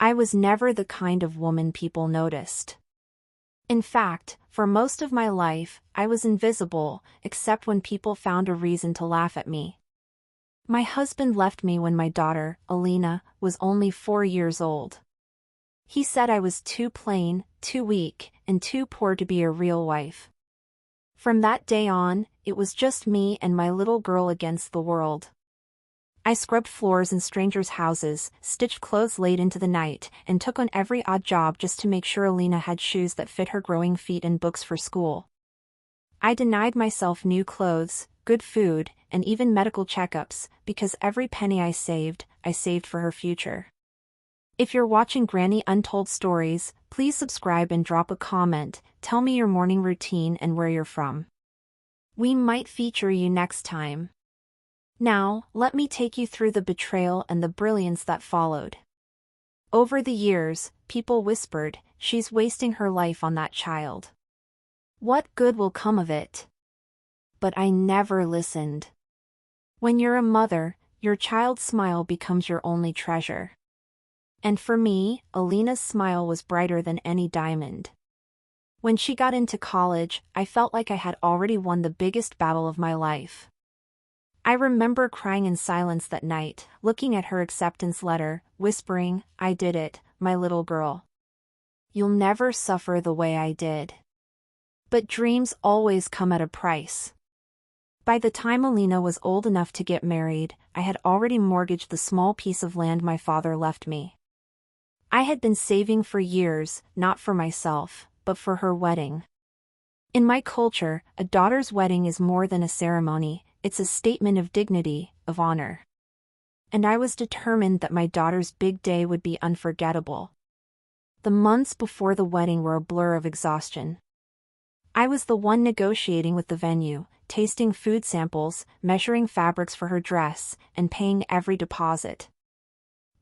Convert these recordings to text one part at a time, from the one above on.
I was never the kind of woman people noticed. In fact, for most of my life, I was invisible, except when people found a reason to laugh at me. My husband left me when my daughter, Alina, was only 4 years old. He said I was too plain, too weak, and too poor to be a real wife. From that day on, it was just me and my little girl against the world. I scrubbed floors in strangers' houses, stitched clothes late into the night, and took on every odd job just to make sure Alina had shoes that fit her growing feet and books for school. I denied myself new clothes, good food, and even medical checkups, because every penny I saved for her future. If you're watching Granny Untold Stories, please subscribe and drop a comment, tell me your morning routine and where you're from. We might feature you next time. Now, let me take you through the betrayal and the brilliance that followed. Over the years, people whispered, "She's wasting her life on that child. What good will come of it?" But I never listened. When you're a mother, your child's smile becomes your only treasure. And for me, Alina's smile was brighter than any diamond. When she got into college, I felt like I had already won the biggest battle of my life. I remember crying in silence that night, looking at her acceptance letter, whispering, "I did it, my little girl. You'll never suffer the way I did." But dreams always come at a price. By the time Alina was old enough to get married, I had already mortgaged the small piece of land my father left me. I had been saving for years, not for myself, but for her wedding. In my culture, a daughter's wedding is more than a ceremony, it's a statement of dignity, of honor. And I was determined that my daughter's big day would be unforgettable. The months before the wedding were a blur of exhaustion. I was the one negotiating with the venue, tasting food samples, measuring fabrics for her dress, and paying every deposit.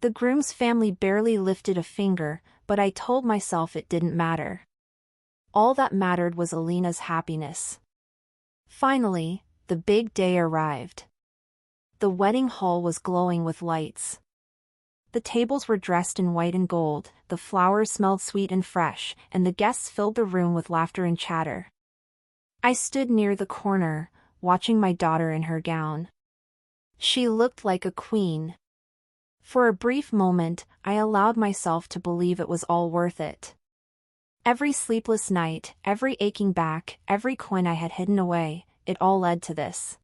The groom's family barely lifted a finger, but I told myself it didn't matter. All that mattered was Alina's happiness. Finally, the big day arrived. The wedding hall was glowing with lights. The tables were dressed in white and gold, the flowers smelled sweet and fresh, and the guests filled the room with laughter and chatter. I stood near the corner, watching my daughter in her gown. She looked like a queen. For a brief moment, I allowed myself to believe it was all worth it. Every sleepless night, every aching back, every coin I had hidden away, it all led to this.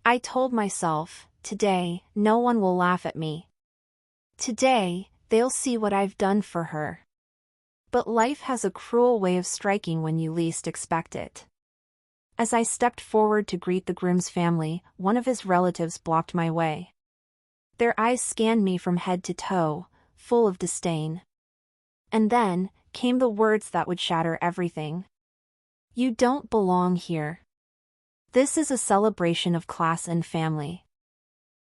I told myself, today, no one will laugh at me. Today, they'll see what I've done for her. But life has a cruel way of striking when you least expect it. As I stepped forward to greet the groom's family, one of his relatives blocked my way. Their eyes scanned me from head to toe, full of disdain. And then, came the words that would shatter everything. "You don't belong here. This is a celebration of class and family.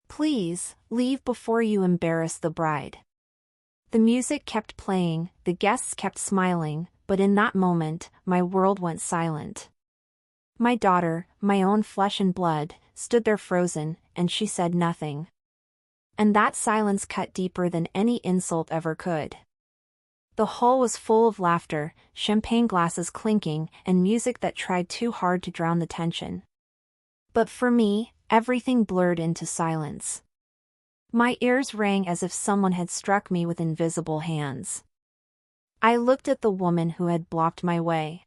Please, leave before you embarrass the bride." The music kept playing, the guests kept smiling, but in that moment, my world went silent. My daughter, my own flesh and blood, stood there frozen, and she said nothing. And that silence cut deeper than any insult ever could. The hall was full of laughter, champagne glasses clinking, and music that tried too hard to drown the tension. But for me, everything blurred into silence. My ears rang as if someone had struck me with invisible hands. I looked at the woman who had blocked my way.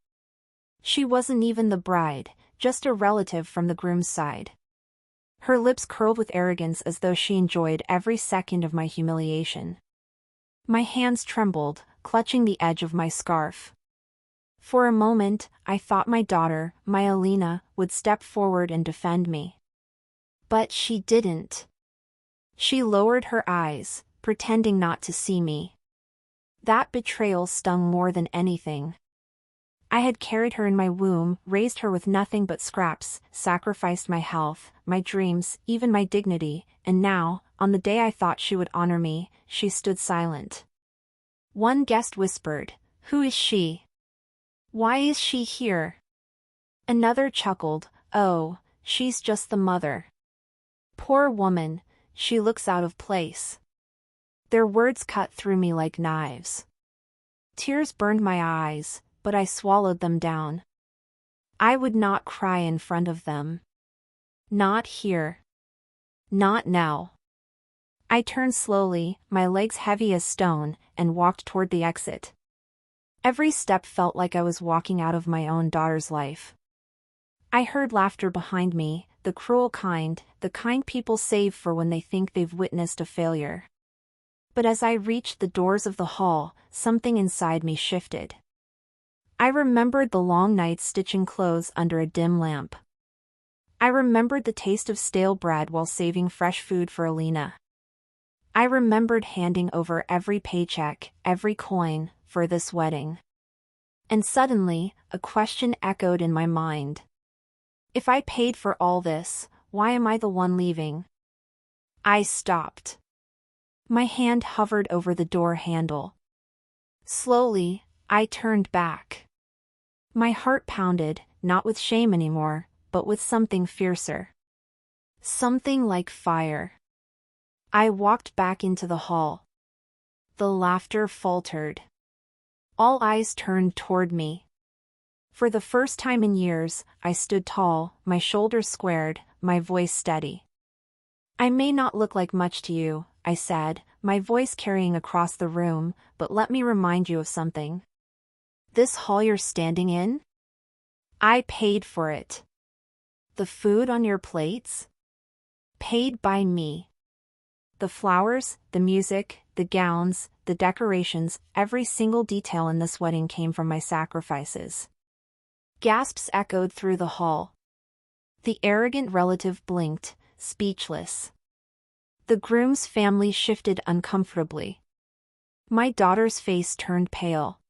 She wasn't even the bride, just a relative from the groom's side. Her lips curled with arrogance as though she enjoyed every second of my humiliation. My hands trembled, clutching the edge of my scarf. For a moment, I thought my daughter, my Alina, would step forward and defend me. But she didn't. She lowered her eyes, pretending not to see me. That betrayal stung more than anything. I had carried her in my womb, raised her with nothing but scraps, sacrificed my health, my dreams, even my dignity, and now, on the day I thought she would honor me, she stood silent. One guest whispered, "Who is she? Why is she here?" Another chuckled, "Oh, she's just the mother. Poor woman, she looks out of place." Their words cut through me like knives. Tears burned my eyes, but I swallowed them down. I would not cry in front of them. Not here. Not now. I turned slowly, my legs heavy as stone, and walked toward the exit. Every step felt like I was walking out of my own daughter's life. I heard laughter behind me, the cruel kind, the kind people save for when they think they've witnessed a failure. But as I reached the doors of the hall, something inside me shifted. I remembered the long nights stitching clothes under a dim lamp. I remembered the taste of stale bread while saving fresh food for Alina. I remembered handing over every paycheck, every coin, for this wedding. And suddenly, a question echoed in my mind. If I paid for all this, why am I the one leaving? I stopped. My hand hovered over the door handle. Slowly, I turned back. My heart pounded, not with shame anymore, but with something fiercer. Something like fire. I walked back into the hall. The laughter faltered. All eyes turned toward me. For the first time in years, I stood tall, my shoulders squared, my voice steady. I may not look like much to you, I said, my voice carrying across the room, but let me remind you of something. This hall you're standing in? I paid for it. The food on your plates? Paid by me. The flowers, the music, the gowns, the decorations, every single detail in this wedding came from my sacrifices. Gasps echoed through the hall. The arrogant relative blinked, speechless. The groom's family shifted uncomfortably. My daughter's face turned pale.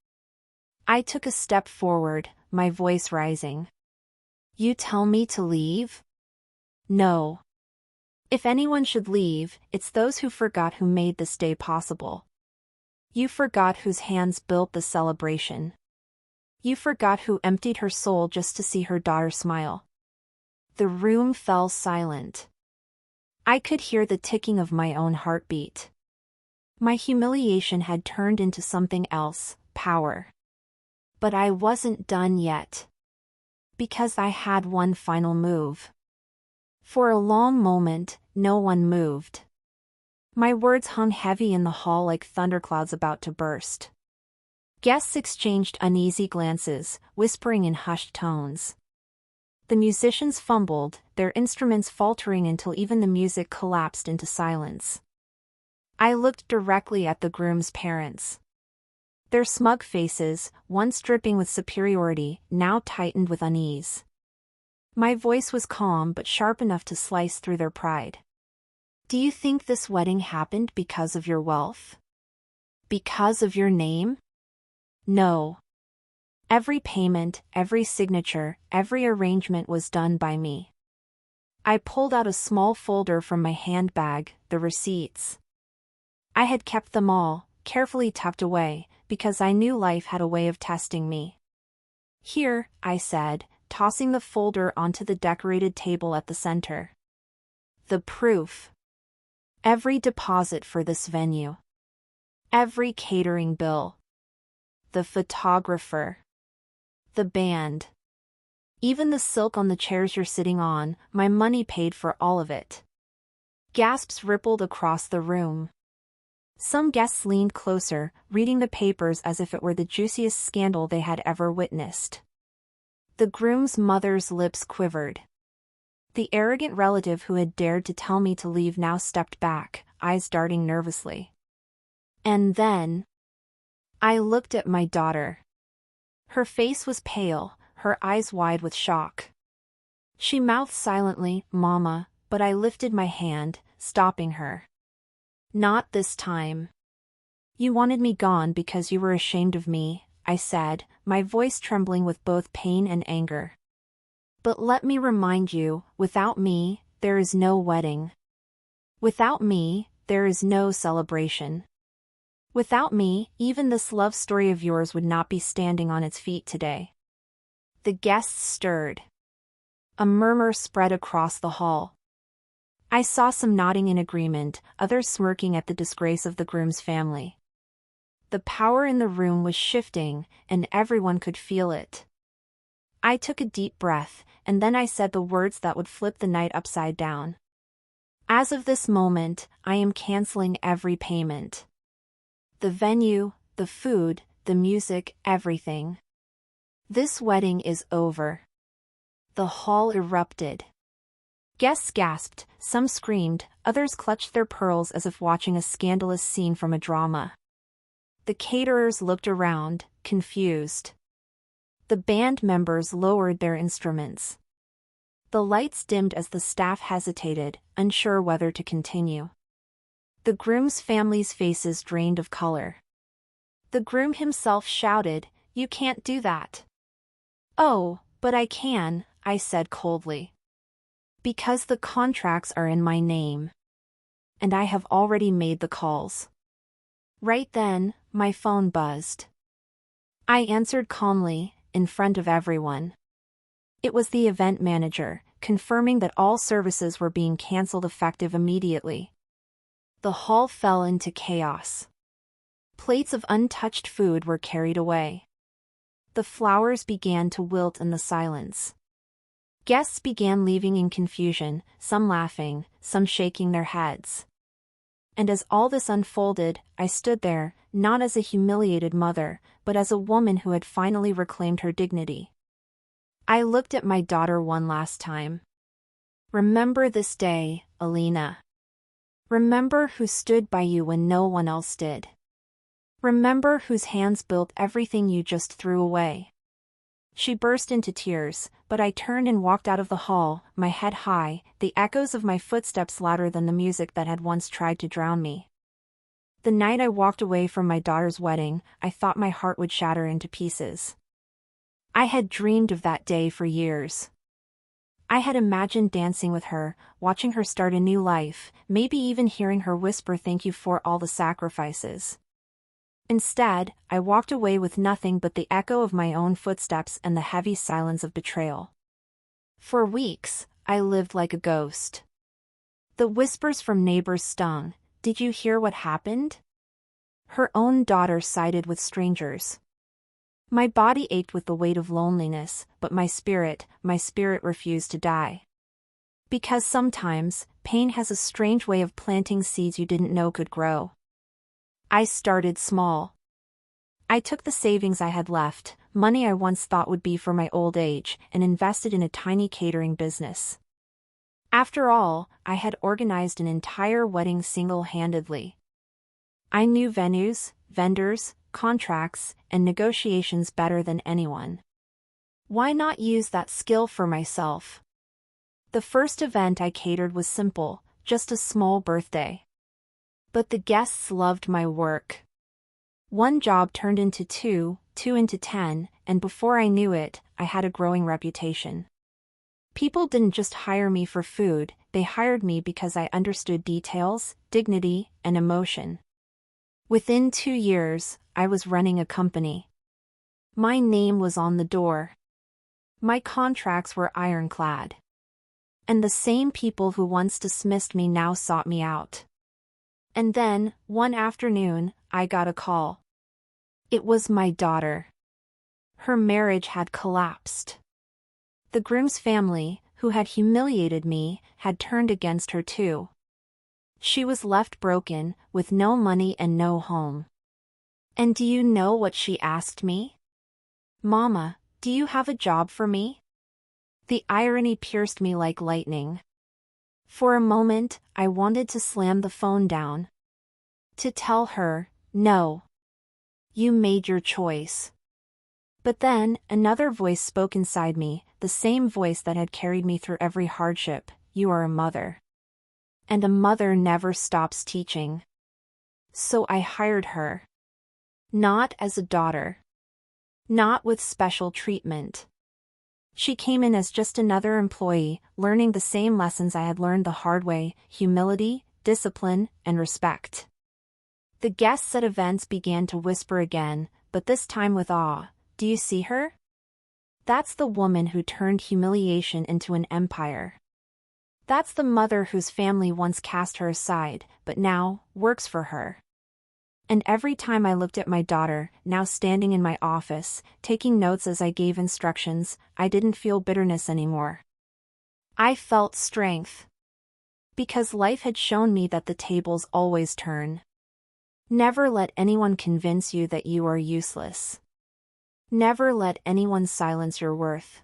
I took a step forward, my voice rising. You tell me to leave? No. If anyone should leave, it's those who forgot who made this day possible. You forgot whose hands built the celebration. You forgot who emptied her soul just to see her daughter smile. The room fell silent. I could hear the ticking of my own heartbeat. My humiliation had turned into something else, power. But I wasn't done yet. Because I had one final move. For a long moment, no one moved. My words hung heavy in the hall like thunderclouds about to burst. Guests exchanged uneasy glances, whispering in hushed tones. The musicians fumbled, their instruments faltering until even the music collapsed into silence. I looked directly at the groom's parents. Their smug faces, once dripping with superiority, now tightened with unease. My voice was calm but sharp enough to slice through their pride. Do you think this wedding happened because of your wealth? Because of your name? No. Every payment, every signature, every arrangement was done by me. I pulled out a small folder from my handbag, the receipts. I had kept them all, carefully tucked away, because I knew life had a way of testing me. Here, I said, tossing the folder onto the decorated table at the center. The proof. Every deposit for this venue. Every catering bill. The photographer. The band. Even the silk on the chairs you're sitting on, my money paid for all of it. Gasps rippled across the room. Some guests leaned closer, reading the papers as if it were the juiciest scandal they had ever witnessed. The groom's mother's lips quivered. The arrogant relative who had dared to tell me to leave now stepped back, eyes darting nervously. And then I looked at my daughter. Her face was pale, her eyes wide with shock. She mouthed silently, "Mama," but I lifted my hand, stopping her. Not this time. You wanted me gone because you were ashamed of me, I said, my voice trembling with both pain and anger. But let me remind you, without me, there is no wedding. Without me, there is no celebration. Without me, even this love story of yours would not be standing on its feet today. The guests stirred. A murmur spread across the hall. I saw some nodding in agreement, others smirking at the disgrace of the groom's family. The power in the room was shifting, and everyone could feel it. I took a deep breath, and then I said the words that would flip the night upside down. As of this moment, I am canceling every payment. The venue, the food, the music, everything. This wedding is over. The hall erupted. Guests gasped, some screamed, others clutched their pearls as if watching a scandalous scene from a drama. The caterers looked around, confused. The band members lowered their instruments. The lights dimmed as the staff hesitated, unsure whether to continue. The groom's family's faces drained of color. The groom himself shouted, "You can't do that." "Oh, but I can," I said coldly. "Because the contracts are in my name. And I have already made the calls." Right then, my phone buzzed. I answered calmly, in front of everyone. It was the event manager, confirming that all services were being cancelled effective immediately. The hall fell into chaos. Plates of untouched food were carried away. The flowers began to wilt in the silence. Guests began leaving in confusion, some laughing, some shaking their heads. And as all this unfolded, I stood there, not as a humiliated mother, but as a woman who had finally reclaimed her dignity. I looked at my daughter one last time. Remember this day, Alina. Remember who stood by you when no one else did. Remember whose hands built everything you just threw away. She burst into tears, but I turned and walked out of the hall, my head high, the echoes of my footsteps louder than the music that had once tried to drown me. The night I walked away from my daughter's wedding, I thought my heart would shatter into pieces. I had dreamed of that day for years. I had imagined dancing with her, watching her start a new life, maybe even hearing her whisper thank you for all the sacrifices. Instead, I walked away with nothing but the echo of my own footsteps and the heavy silence of betrayal. For weeks, I lived like a ghost. The whispers from neighbors stung. "Did you hear what happened?" Her own daughter sided with strangers. My body ached with the weight of loneliness, but my spirit refused to die. Because sometimes, pain has a strange way of planting seeds you didn't know could grow. I started small. I took the savings I had left, money I once thought would be for my old age, and invested in a tiny catering business. After all, I had organized an entire wedding single-handedly. I knew venues, vendors, contracts, and negotiations better than anyone. Why not use that skill for myself? The first event I catered was simple, just a small birthday. But the guests loved my work. One job turned into two into 10, and before I knew it, I had a growing reputation. People didn't just hire me for food, they hired me because I understood details, dignity, and emotion. Within 2 years, I was running a company. My name was on the door. My contracts were ironclad. And the same people who once dismissed me now sought me out. And then, one afternoon, I got a call. It was my daughter. Her marriage had collapsed. The groom's family, who had humiliated me, had turned against her too. She was left broken, with no money and no home. And do you know what she asked me? "Mama, do you have a job for me?" The irony pierced me like lightning. For a moment, I wanted to slam the phone down. To tell her, "No. You made your choice." But then, another voice spoke inside me, the same voice that had carried me through every hardship. "You are a mother. And a mother never stops teaching." So I hired her. Not as a daughter. Not with special treatment. She came in as just another employee, learning the same lessons I had learned the hard way: humility, discipline, and respect. The guests at events began to whisper again, but this time with awe. "Do you see her? That's the woman who turned humiliation into an empire." That's the mother whose family once cast her aside, but now works for her. And every time I looked at my daughter, now standing in my office, taking notes as I gave instructions, I didn't feel bitterness anymore. I felt strength. Because life had shown me that the tables always turn. Never let anyone convince you that you are useless. Never let anyone silence your worth.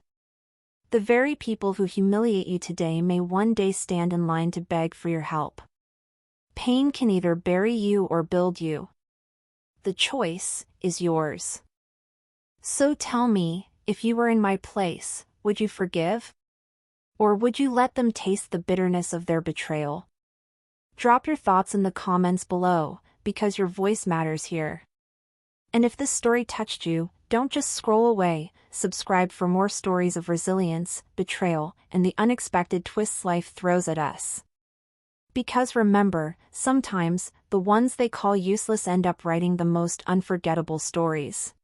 The very people who humiliate you today may one day stand in line to beg for your help. Pain can either bury you or build you. The choice is yours. So tell me, if you were in my place, would you forgive? Or would you let them taste the bitterness of their betrayal? Drop your thoughts in the comments below, because your voice matters here. And if this story touched you, don't just scroll away, subscribe for more stories of resilience, betrayal, and the unexpected twists life throws at us. Because remember, sometimes, the ones they call useless end up writing the most unforgettable stories.